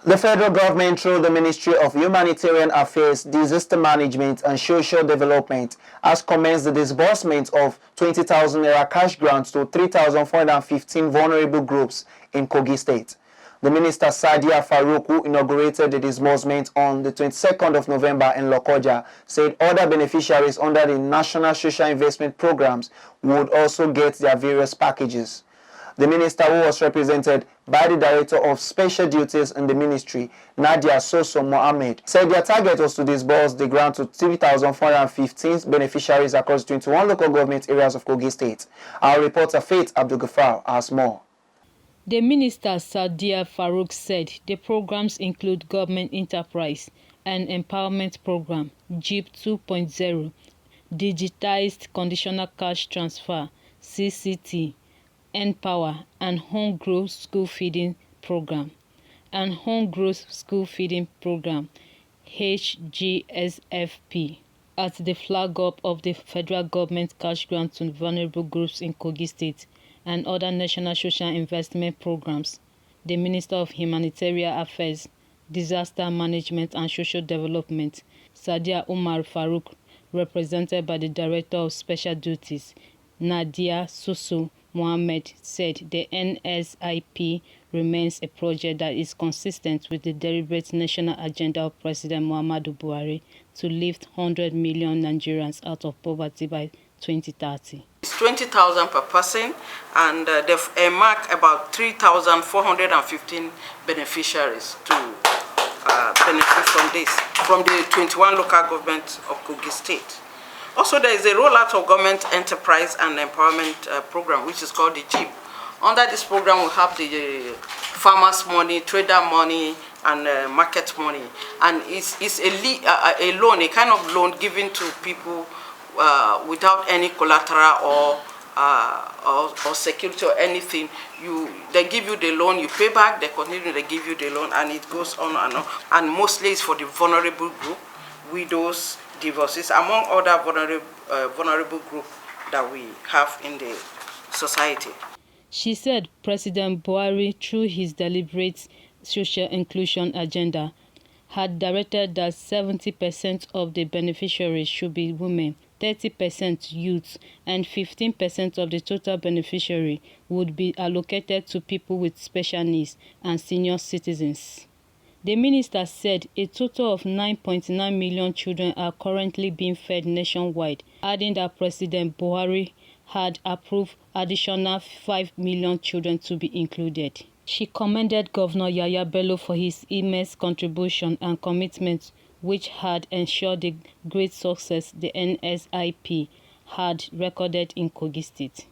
The federal government, through the Ministry of Humanitarian Affairs, Disaster Management and Social Development, has commenced the disbursement of 20,000 naira cash grants to 3,415 vulnerable groups in Kogi State. The Minister Sadiya Farouq, who inaugurated the disbursement on the 22nd of November in Lokoja, said other beneficiaries under the National Social Investment Programs would also get their various packages. The minister, who was represented by the Director of Special Duties in the ministry, Nadia Soso Mohammed, said their target was to disburse the grant to 3,415 beneficiaries across 21 local government areas of Kogi State. Our reporter Faith Abdul-Ghaffar has more. The minister Sadiya Farouq said the programs include Government Enterprise and Empowerment Program, JIP 2.0, Digitized Conditional Cash Transfer, CCT, Empower, and Home Growth School Feeding Program, and Home Growth School Feeding Program, HGSFP, as the flag-up of the federal government cash grant to vulnerable groups in Kogi State and other national social investment programs. The Minister of Humanitarian Affairs, Disaster Management and Social Development, Sadiya Umar Farouq, represented by the Director of Special Duties, Nadia Soso Mohammed, said the NSIP remains a project that is consistent with the deliberate national agenda of President Muhammadu Buhari to lift 100 million Nigerians out of poverty by 2030. It's 20,000 per person, and they've earmarked about 3,415 beneficiaries to benefit from this, from the 21 local governments of Kogi State. Also, there is a rollout of government enterprise and empowerment program, which is called the JIP. Under this program, we have the farmers' money, trader money, and market money. And it's a loan, a kind of loan given to people without any collateral or security or anything. They give you the loan, you pay back, they continue, they give you the loan, and it goes on and on. And mostly it's for the vulnerable group, widows, divorces, among other vulnerable groups that we have in the society. She said President Buhari, through his deliberate social inclusion agenda, had directed that 70% of the beneficiaries should be women, 30% youths, and 15% of the total beneficiary would be allocated to people with special needs and senior citizens. The minister said a total of 9.9 million children are currently being fed nationwide, adding that President Buhari had approved additional 5 million children to be included. She commended Governor Yahaya Bello for his immense contribution and commitment, which had ensured the great success the NSIP had recorded in Kogi State.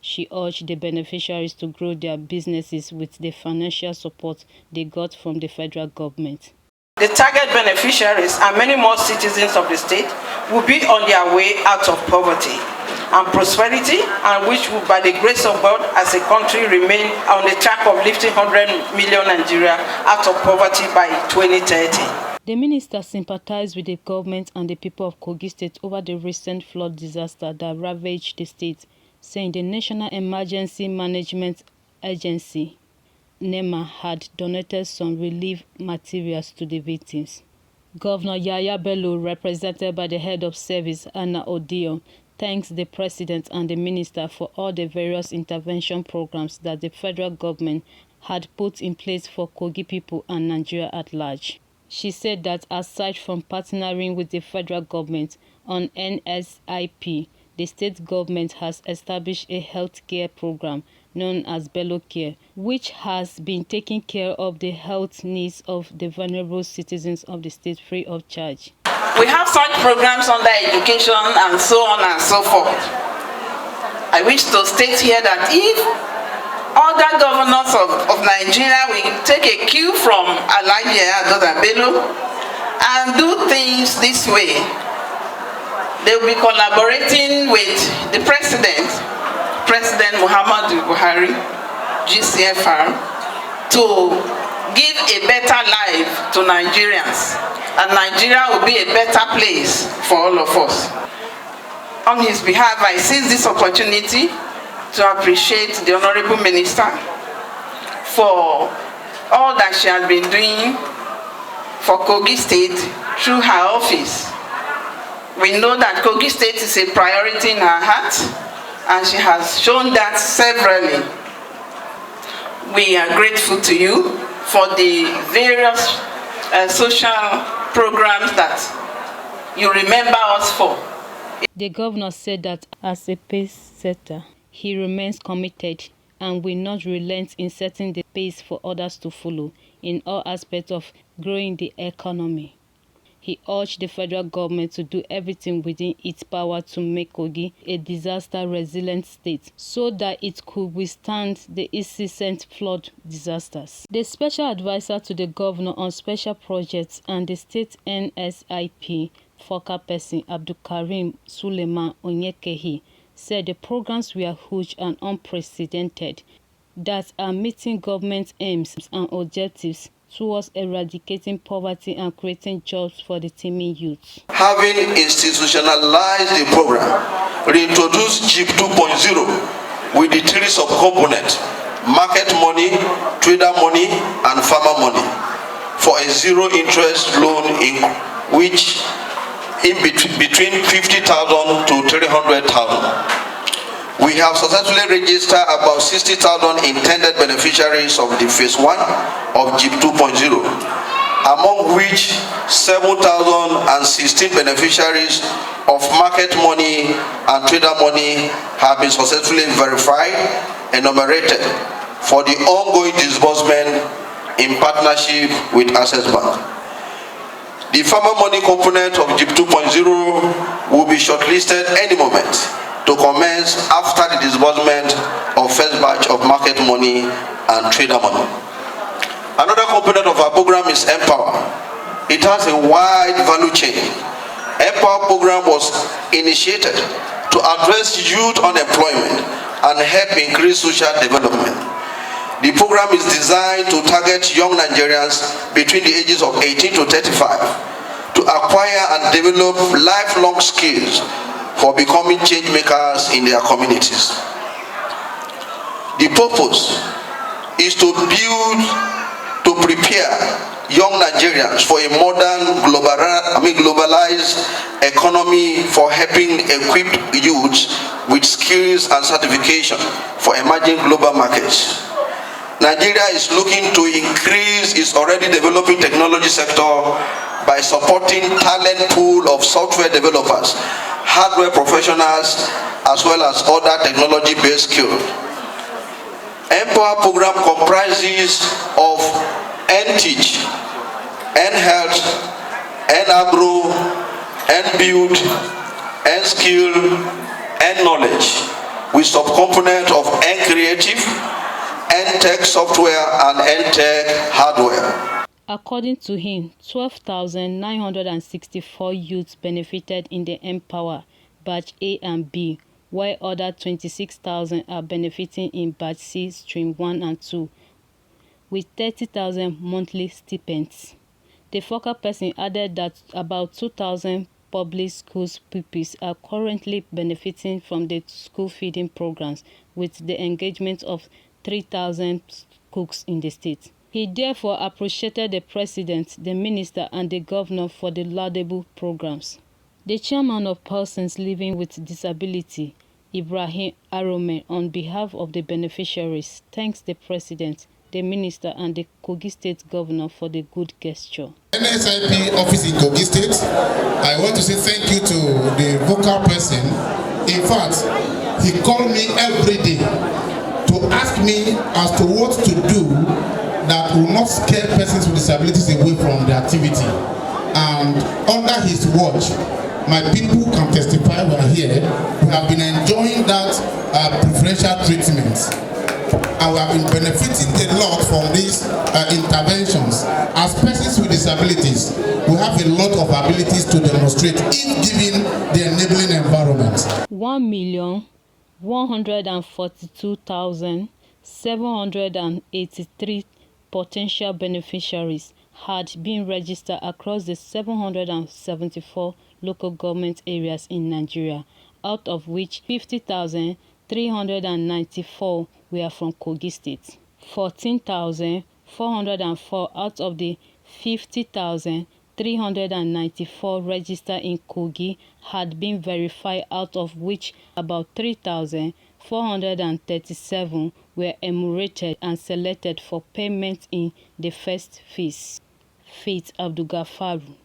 She urged the beneficiaries to grow their businesses with the financial support they got from the federal government. The target beneficiaries and many more citizens of the state will be on their way out of poverty and prosperity, and which will, by the grace of God, as a country, remain on the track of lifting 100 million Nigeria out of poverty by 2030. The minister sympathized with the government and the people of Kogi State over the recent flood disaster that ravaged the state, saying the National Emergency Management Agency, NEMA, had donated some relief materials to the victims. Governor Yahaya Bello, represented by the head of service, Anna Odio, thanks the president and the minister for all the various intervention programs that the federal government had put in place for Kogi people and Nigeria at large. She said that aside from partnering with the federal government on NSIP, the state government has established a health care program known as Bello Care, which has been taking care of the health needs of the vulnerable citizens of the state free of charge. We have such programs under education and so on and so forth. I wish to state here that if other governors of Nigeria will take a cue from Alhaji Yahaya Bello and do things this way, they will be collaborating with the President Muhammadu Buhari, GCFR, to give a better life to Nigerians, and Nigeria will be a better place for all of us. On his behalf, I seize this opportunity to appreciate the Honorable Minister for all that she has been doing for Kogi State through her office. We know that Kogi State is a priority in her heart, and she has shown that severally. We are grateful to you for the various social programs that you remember us for. The governor said that as a pace setter, he remains committed and will not relent in setting the pace for others to follow in all aspects of growing the economy. He urged the federal government to do everything within its power to make Kogi a disaster-resilient state so that it could withstand the incessant flood disasters. The special advisor to the governor on special projects and the state NSIP focal person Abdulkarim Suleiman Onyekehi said the programs were huge and unprecedented that are meeting government aims and objectives towards eradicating poverty and creating jobs for the teeming youth. Having institutionalized the program, reintroduce GIP 2.0 with the three subcomponents: market money, trader money, and farmer money, for a zero-interest loan in which between 50,000 to 300,000. We have successfully registered about 60,000 intended beneficiaries of the phase 1 of GIP 2.0, among which 7,016 beneficiaries of market money and trader money have been successfully verified and enumerated for the ongoing disbursement in partnership with Access Bank. The farmer money component of GIP 2.0 will be shortlisted any moment to commence after the disbursement of first batch of market money and trader money. Another component of our program is Empower. It has a wide value chain. Empower program was initiated to address youth unemployment and help increase social development. The program is designed to target young Nigerians between the ages of 18 to 35 to acquire and develop lifelong skills for becoming change makers in their communities. The purpose is to prepare young Nigerians for a modern globalized economy, for helping equip youth with skills and certification for emerging global markets. Nigeria is looking to increase its already developing technology sector by supporting talent pool of software developers, hardware professionals, as well as other technology-based skills. Empower program comprises of N-Teach, N-Health, N-Agro, N-Build, N-Skill, N-Knowledge, with subcomponent of N-Creative, N-Tech software, and N-Tech hardware. According to him, 12,964 youths benefited in the Empower Batch A and B, while other 26,000 are benefiting in Batch C, Stream 1 and 2, with 30,000 monthly stipends. The focal person added that about 2,000 public schools pupils are currently benefiting from the school feeding programs, with the engagement of 3,000 cooks in the state. He therefore appreciated the president, the minister, and the governor for the laudable programs. The chairman of Persons Living with Disability, Ibrahim Arome, on behalf of the beneficiaries, thanks the president, the minister, and the Kogi State governor for the good gesture. NSIP office in Kogi State, I want to say thank you to the vocal person. In fact, he called me every day to ask me as to what to do that will not scare persons with disabilities away from the activity. And under his watch, my people can testify we are here. We have been enjoying that preferential treatment. And we have been benefiting a lot from these interventions. As persons with disabilities, we have a lot of abilities to demonstrate if given the enabling environment. 1,142,783 potential beneficiaries had been registered across the 774 local government areas in Nigeria, out of which 50,394 were from Kogi State, 14,4 404 out of the 50,394 registered in Kogi had been verified, out of which about 3,437 were enumerated and selected for payment in the first phase. Faith Abdulgafaru.